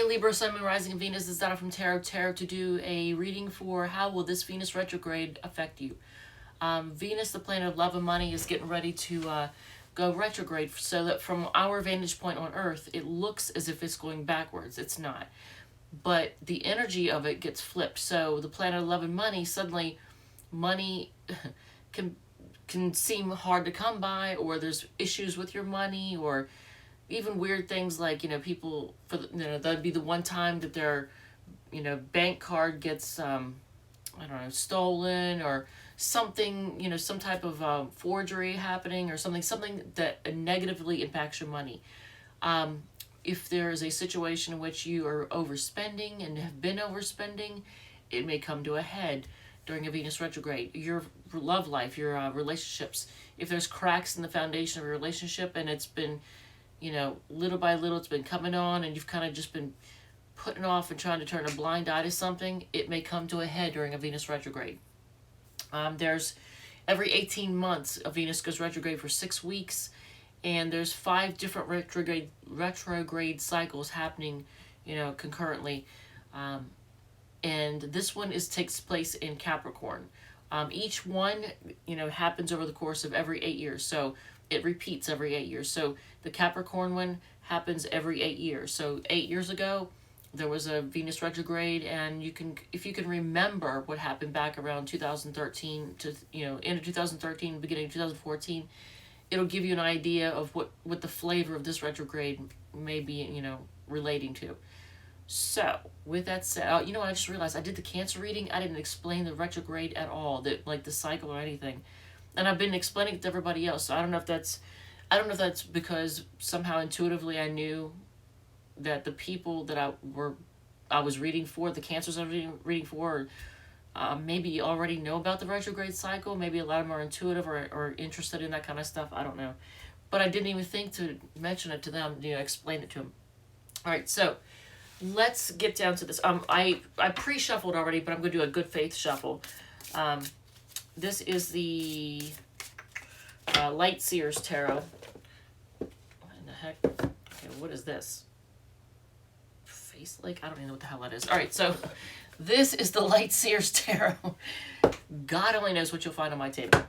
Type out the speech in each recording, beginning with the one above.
Libra, Sun, Moon, Rising, and Venus. This is Donna from Tarot to do a reading for how will this Venus retrograde affect you. Venus, the planet of love and money, is getting ready to go retrograde, so that from our vantage point on Earth, it looks as if it's going backwards. It's not. But the energy of it gets flipped. So the planet of love and money, suddenly money can seem hard to come by, or there's issues with your money, or even weird things like, people, that'd be the one time that their, bank card gets, stolen, or something, some type of forgery happening, or something that negatively impacts your money. If there is a situation in which you are overspending and have been overspending, it may come to a head during a Venus retrograde. Your love life, your relationships, if there's cracks in the foundation of your relationship and it's been, little by little it's been coming on, and you've kind of just been putting off and trying to turn a blind eye to something, it may come to a head during a Venus retrograde. There's every 18 months, a Venus goes retrograde for 6 weeks, and there's 5 different retrograde cycles happening, concurrently. And this one takes place in Capricorn. Each one, happens over the course of every 8 years. So it repeats every 8 years. So the Capricorn one happens every 8 years. So 8 years ago, there was a Venus retrograde, and if you can remember what happened back around 2013 to, end of 2013, beginning of 2014, it'll give you an idea of what the flavor of this retrograde may be, relating to. So, with that said, I just realized I did the Cancer reading. I didn't explain the retrograde at all, the cycle or anything. And I've been explaining it to everybody else. So I don't know if that's because somehow intuitively I knew that the people that I was reading for, the Cancers I was reading for, maybe already know about the retrograde cycle. Maybe a lot of them are intuitive or interested in that kind of stuff. I don't know. But I didn't even think to mention it to them, explain it to them. All right, so let's get down to this. I pre-shuffled already, but I'm going to do a good faith shuffle. This is the Light Seers Tarot. What in the heck? Okay, what is this? Face Lake? I don't even know what the hell that is. All right, so this is the Light Seers Tarot. God only knows what you'll find on my table.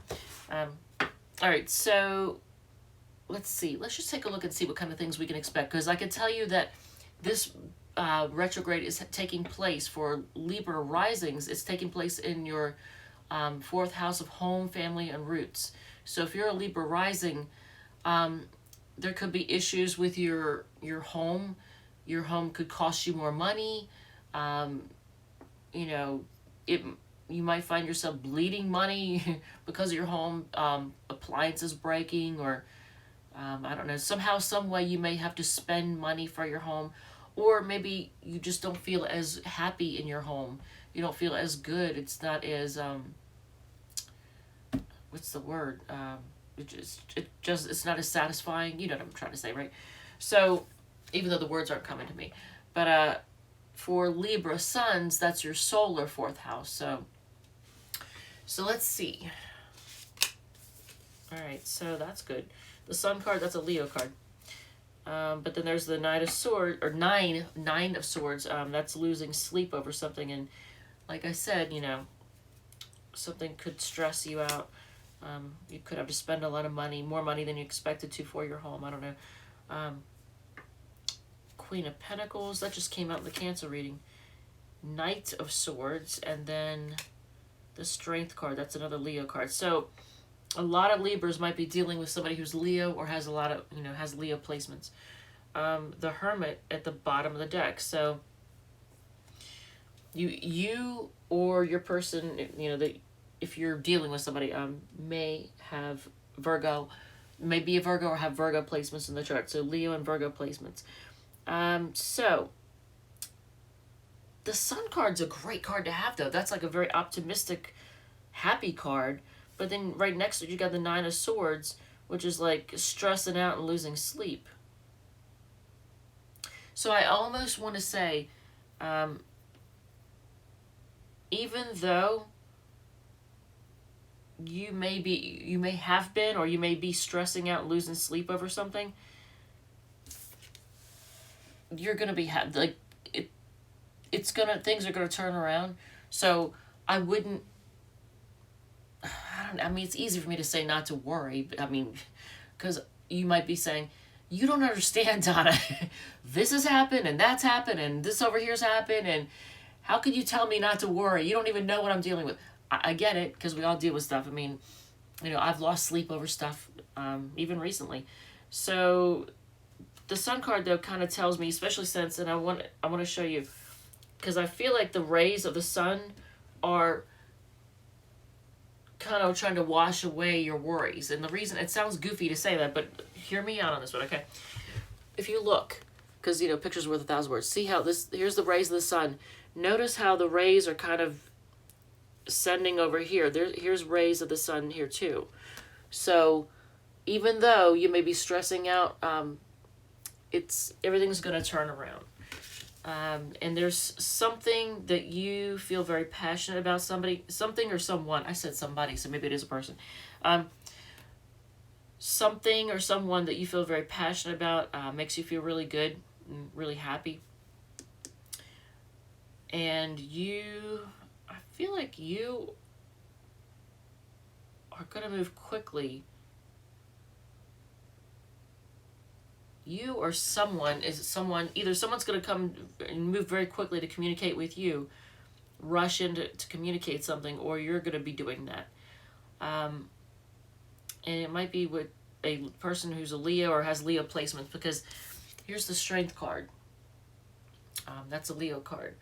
All right, so let's see. Let's just take a look and see what kind of things we can expect, because I can tell you that this retrograde is taking place for Libra risings. It's taking place in your 4th house of home, family, and roots. So if you're a Libra rising, there could be issues with your home. Your home could cost you more money. You might find yourself bleeding money because of your home appliances breaking, or I don't know, somehow, some way you may have to spend money for your home, or maybe you just don't feel as happy in your home. You don't feel as good. It's not as what's the word? It's not as satisfying. You know what I'm trying to say, right? So even though the words aren't coming to me, but for Libra suns, that's your solar 4th house. So let's see. All right, so that's good. The Sun card, that's a Leo card. But then there's the Nine of Swords, or Nine of Swords. That's losing sleep over something, and like I said, something could stress you out. You could have to spend a lot of money, more money than you expected to, for your home. I don't know. Queen of Pentacles, that just came out in the Cancer reading. Knight of Swords, and then the Strength card, that's another Leo card. So a lot of Libras might be dealing with somebody who's Leo, or has a lot of, has Leo placements. The Hermit at the bottom of the deck. So you or your person, if you're dealing with somebody, may have Virgo, may be a Virgo, or have Virgo placements in the chart. So Leo and Virgo placements. So the Sun card's a great card to have, though. That's like a very optimistic, happy card. But then right next to it, you got the Nine of Swords, which is like stressing out and losing sleep. So I almost want to say, even though you may have been, or you may be stressing out and losing sleep over something, you're going to be, things are gonna turn around. So I wouldn't, I mean, it's easy for me to say not to worry, but I mean, because you might be saying, you don't understand, Donna. This has happened, and that's happened, and this over here's happened, and how could you tell me not to worry? You don't even know what I'm dealing with. I get it, because we all deal with stuff. I mean, I've lost sleep over stuff, even recently. So the Sun card, though, kind of tells me, especially since, and I want to show you, because I feel like the rays of the sun are kind of trying to wash away your worries. And the reason, it sounds goofy to say that, but hear me out on this one, okay? If you look, because, picture's worth 1,000 words. See how here's the rays of the sun. Notice how the rays are kind of sending over here. Here's rays of the sun here too. So even though you may be stressing out, everything's going to turn around. And there's something that you feel very passionate about, something or someone. I said somebody, so maybe it is a person. Something or someone that you feel very passionate about, makes you feel really good and really happy. And I feel like you are going to move quickly. You or either someone's going to come and move very quickly to communicate with you, rush in to communicate something, or you're going to be doing that. And it might be with a person who's a Leo or has Leo placements, because here's the Strength card. That's a Leo card.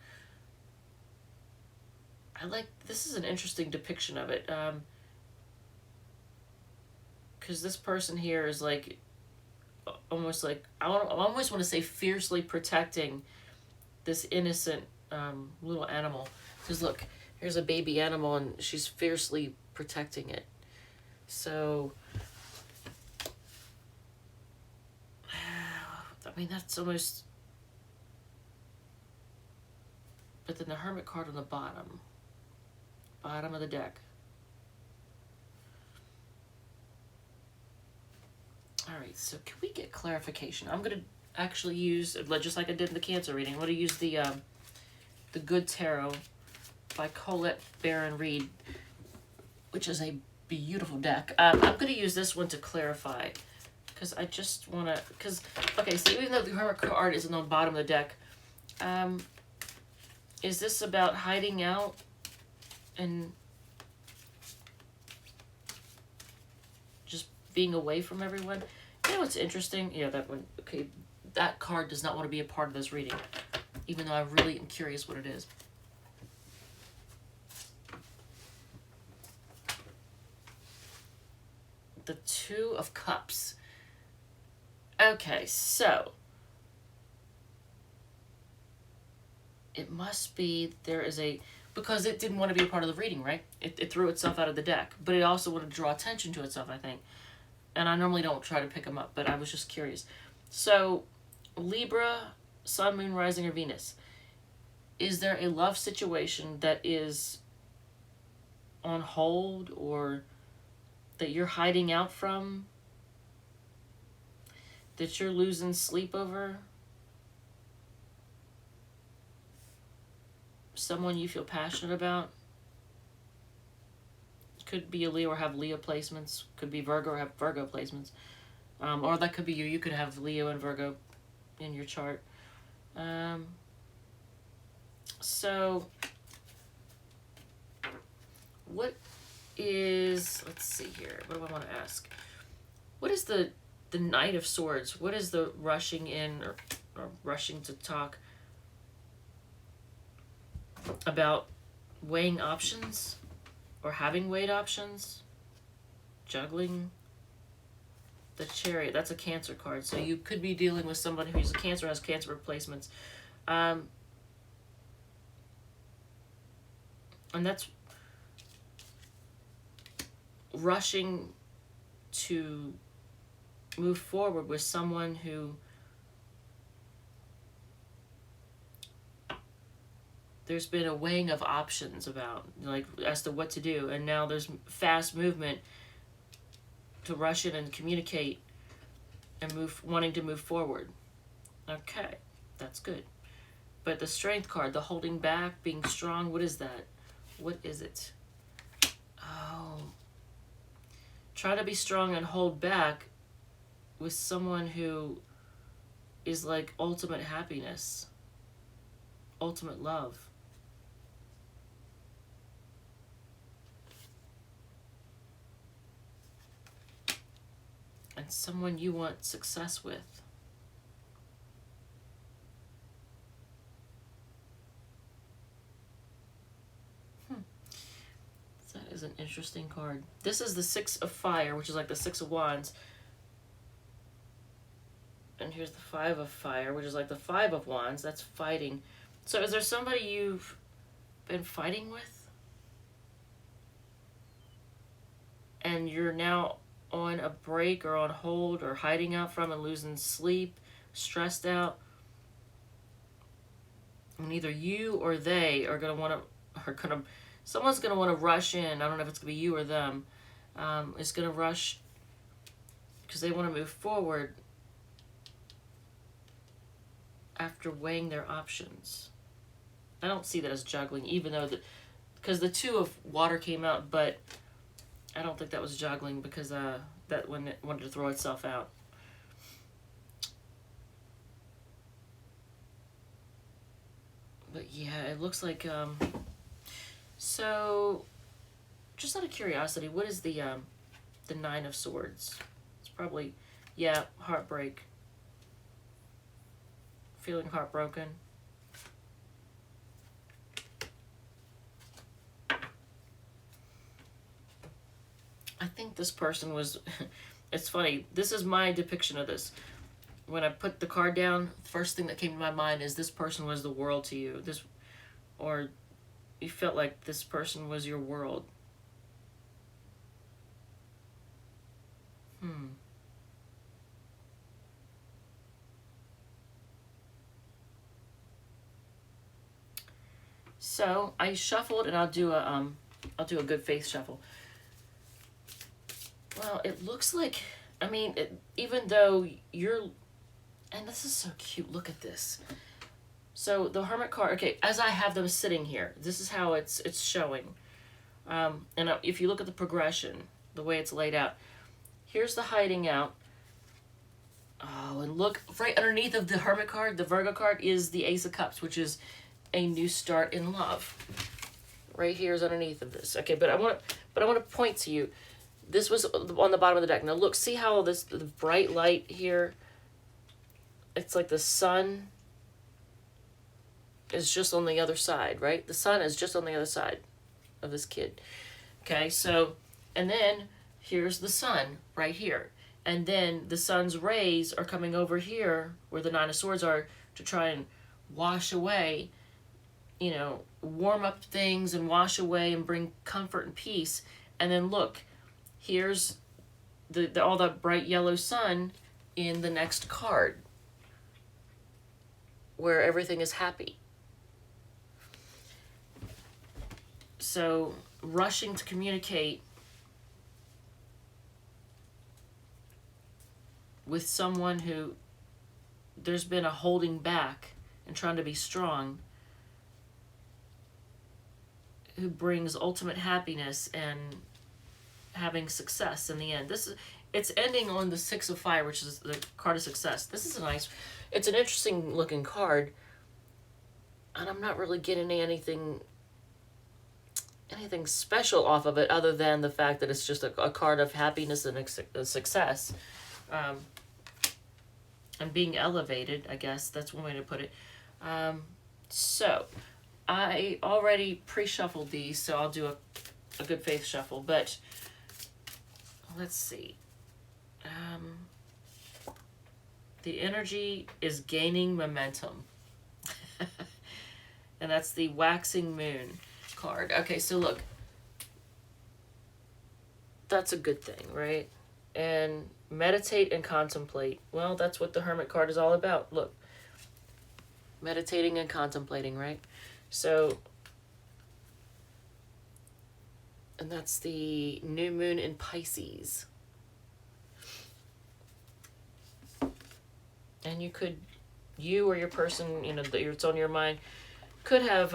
This is an interesting depiction of it. Because this person here is like, almost like, I almost want to say fiercely protecting this innocent little animal. Because look, here's a baby animal and she's fiercely protecting it. So, I mean, that's almost, but then the Hermit card on the bottom of the deck. All right, so can we get clarification? I'm going to actually use, just like I did in the Cancer reading, I'm going to use the Good Tarot by Colette Baron Reed, which is a beautiful deck. I'm going to use this one to clarify, because I just want to, okay, so even though the Hermit card is on the bottom of the deck, is this about hiding out and just being away from everyone? You know what's interesting? Yeah, that one. Okay, that card does not want to be a part of this reading, even though I really am curious what it is. The Two of Cups. Okay, so it must be there is a, because it didn't want to be a part of the reading, right? It threw itself out of the deck, but it also wanted to draw attention to itself, I think. And I normally don't try to pick them up, but I was just curious. So, Libra, Sun, Moon, Rising, or Venus. Is there a love situation that is on hold, or that you're hiding out from, that you're losing sleep over? Someone you feel passionate about? Could be a Leo or have Leo placements. Could be Virgo or have Virgo placements. Or that could be you. You could have Leo and Virgo in your chart. So, what is, let's see here. What do I want to ask? What is the Knight of Swords? What is the rushing in or rushing to talk about weighing options? Or having weighed options? Juggling? The Chariot, that's a Cancer card. So you could be dealing with somebody who's a Cancer, has Cancer replacements. And that's rushing to move forward with someone who there's been a weighing of options about, like, as to what to do, and now there's fast movement to rush in and communicate and wanting to move forward. Okay, that's good. But the Strength card, the holding back, being strong, what is that? What is it? Oh. Try to be strong and hold back with someone who is like ultimate happiness, ultimate love. And someone you want success with. That is an interesting card. This is the Six of Fire, which is like the Six of Wands. And here's the Five of Fire, which is like the Five of Wands. That's fighting. So is there somebody you've been fighting with? And you're now on a break or on hold or hiding out from and losing sleep, stressed out. And either you or they are going to want to, someone's going to want to rush in. I don't know if it's going to be you or them. Is going to rush because they want to move forward after weighing their options. I don't see that as juggling, even though because the Two of Water came out, but I don't think that was juggling because that one wanted to throw itself out. But yeah, it looks like so just out of curiosity, what is the Nine of Swords? It's probably, yeah, heartbreak. Feeling heartbroken. I think this person was, it's funny, this is my depiction of this. When I put the card down, the first thing that came to my mind is this person was the world to you. Or you felt like this person was your world. So I shuffled, and I'll do a good faith shuffle. Well, it looks like, I mean, even though you're, and this is so cute. Look at this. So the Hermit card. Okay, as I have them sitting here, this is how it's showing. And if you look at the progression, the way it's laid out, here's the hiding out. Oh, and look right underneath of the Hermit card, the Virgo card, is the Ace of Cups, which is a new start in love. Right here is underneath of this. Okay, but I want to point to you. This was on the bottom of the deck. Now look, see how the bright light here, it's like the sun is just on the other side, right? The sun is just on the other side of this kid. Okay, so, and then here's the sun right here. And then the sun's rays are coming over here where the Nine of Swords are to try and wash away, you know, warm up things and wash away and bring comfort and peace. And then look, here's all that bright yellow sun in the next card where everything is happy. So rushing to communicate with someone who there's been a holding back and trying to be strong, who brings ultimate happiness and having success in the end. It's ending on the Six of Fire, which is the card of success. This is it's an interesting looking card, and I'm not really getting anything special off of it other than the fact that it's just a card of happiness and a success. And being elevated, I guess that's one way to put it. So I already pre-shuffled these, so I'll do a good faith shuffle, but let's see. The energy is gaining momentum. And that's the Waxing Moon card. Okay, so look. That's a good thing, right? And meditate and contemplate. Well, that's what the Hermit card is all about. Look. Meditating and contemplating, right? So, and that's the new moon in Pisces. And you could you or your person, you know, that it's on your mind, could have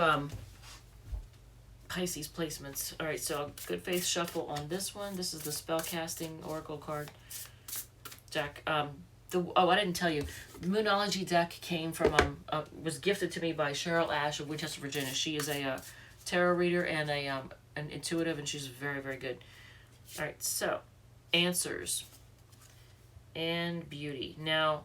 Pisces placements. All right, so good faith shuffle on this one. This is the spellcasting oracle card deck. I didn't tell you, Moonology deck came from was gifted to me by Cheryl Ash of Winchester, Virginia. She is a tarot reader and an intuitive, and she's very, very good. All right, so answers and beauty. Now,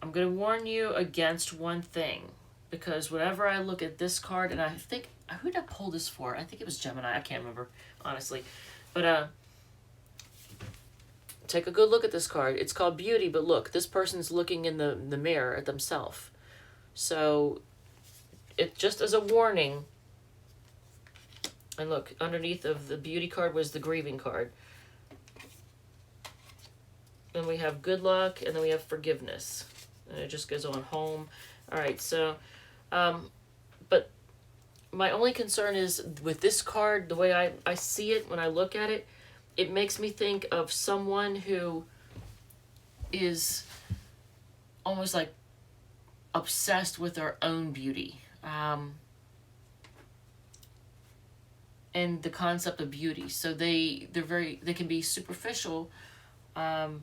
I'm going to warn you against one thing, because whenever I look at this card, and I think, who did I pull this for? I think it was Gemini. I can't remember, honestly. But take a good look at this card. It's called Beauty, but look, this person's looking in the mirror at themselves. So, it just as a warning. And look, underneath of the Beauty card was the Grieving card. Then we have Good Luck, and then we have Forgiveness. And it just goes on home. All right, so, but my only concern is with this card, the way I see it when I look at it, it makes me think of someone who is almost like obsessed with their own beauty. And the concept of beauty. So they can be superficial, and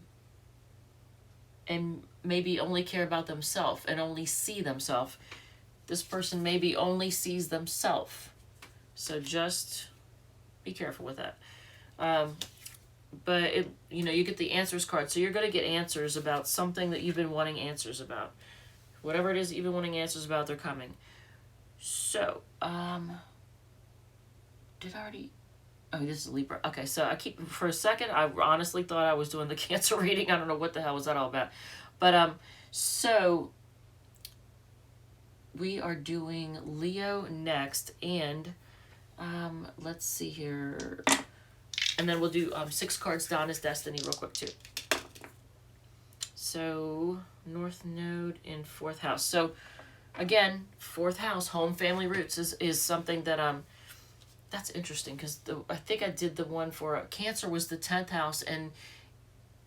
maybe only care about themselves and only see themselves. This person maybe only sees themselves. So just be careful with that. But it, you know, you get the answers card. So you're going to get answers about something that you've been wanting answers about. Whatever it is that you've been wanting answers about, they're coming. So, did I already... Oh, this is Libra. Okay, so for a second, I honestly thought I was doing the Cancer reading. I don't know what the hell was that all about. But, so, we are doing Leo next, and, let's see here. And then we'll do 6 cards, Donna's Destiny, real quick, too. So, North Node in 4th house. So, again, 4th house, home, family, roots is something that, that's interesting, because I think I did the one for Cancer was the 10th house, and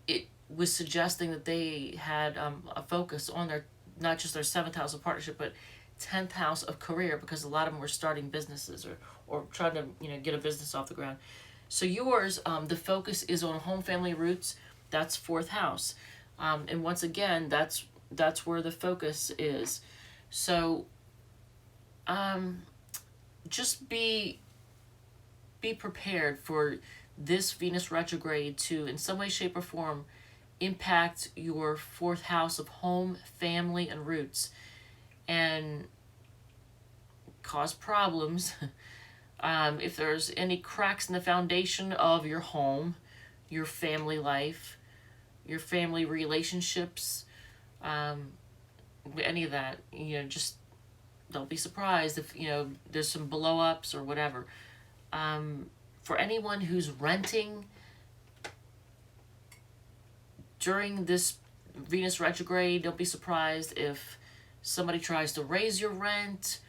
it was suggesting that they had a focus on their, not just their 7th house of partnership, but 10th house of career, because a lot of them were starting businesses or trying to, you know, get a business off the ground. So yours, the focus is on home, family, roots. That's 4th house. And once again, that's where the focus is. So just be prepared for this Venus retrograde to, in some way, shape, or form, impact your 4th house of home, family, and roots, and cause problems. If there's any cracks in the foundation of your home, your family life, your family relationships, any of that, you know, just don't be surprised if, you know, there's some blow-ups or whatever. For anyone who's renting during this Venus retrograde, don't be surprised if somebody tries to raise your rent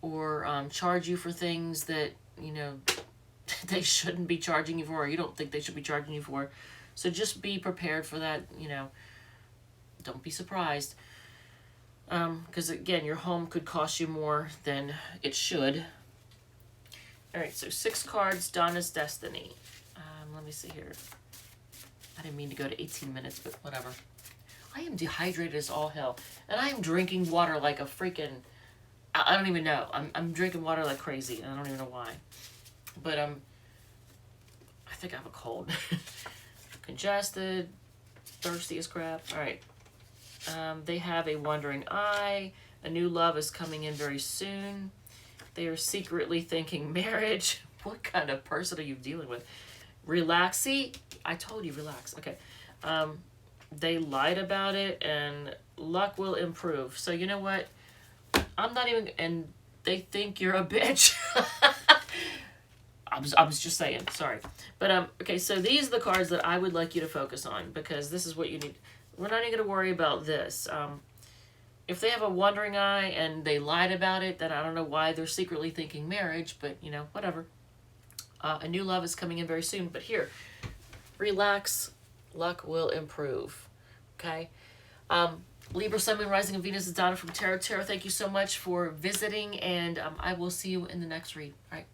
or charge you for things that, you know, they shouldn't be charging you for, or you don't think they should be charging you for. So just be prepared for that, you know. Don't be surprised. Because, again, your home could cost you more than it should. All right, so 6 cards, Donna's Destiny. Let me see here. I didn't mean to go to 18 minutes, but whatever. I am dehydrated as all hell. And I am drinking water like a freaking... I don't even know. I'm drinking water like crazy, and I don't even know why. But, I think I have a cold. Congested, thirsty as crap. All right. They have a wandering eye. A new love is coming in very soon. They are secretly thinking marriage. What kind of person are you dealing with? Relax. See, I told you, relax. Okay. They lied about it, and luck will improve. So you know what? I'm not even... And they think you're a bitch. I was just saying. Sorry. But, okay, so these are the cards that I would like you to focus on, because this is what you need. We're not even going to worry about this. If they have a wandering eye and they lied about it, then I don't know why they're secretly thinking marriage, but, you know, whatever. A new love is coming in very soon. But here, relax. Luck will improve. Okay? Libra, Sun, Moon, Rising, and Venus is Donna from Tarot. Thank you so much for visiting, and I will see you in the next read. All right.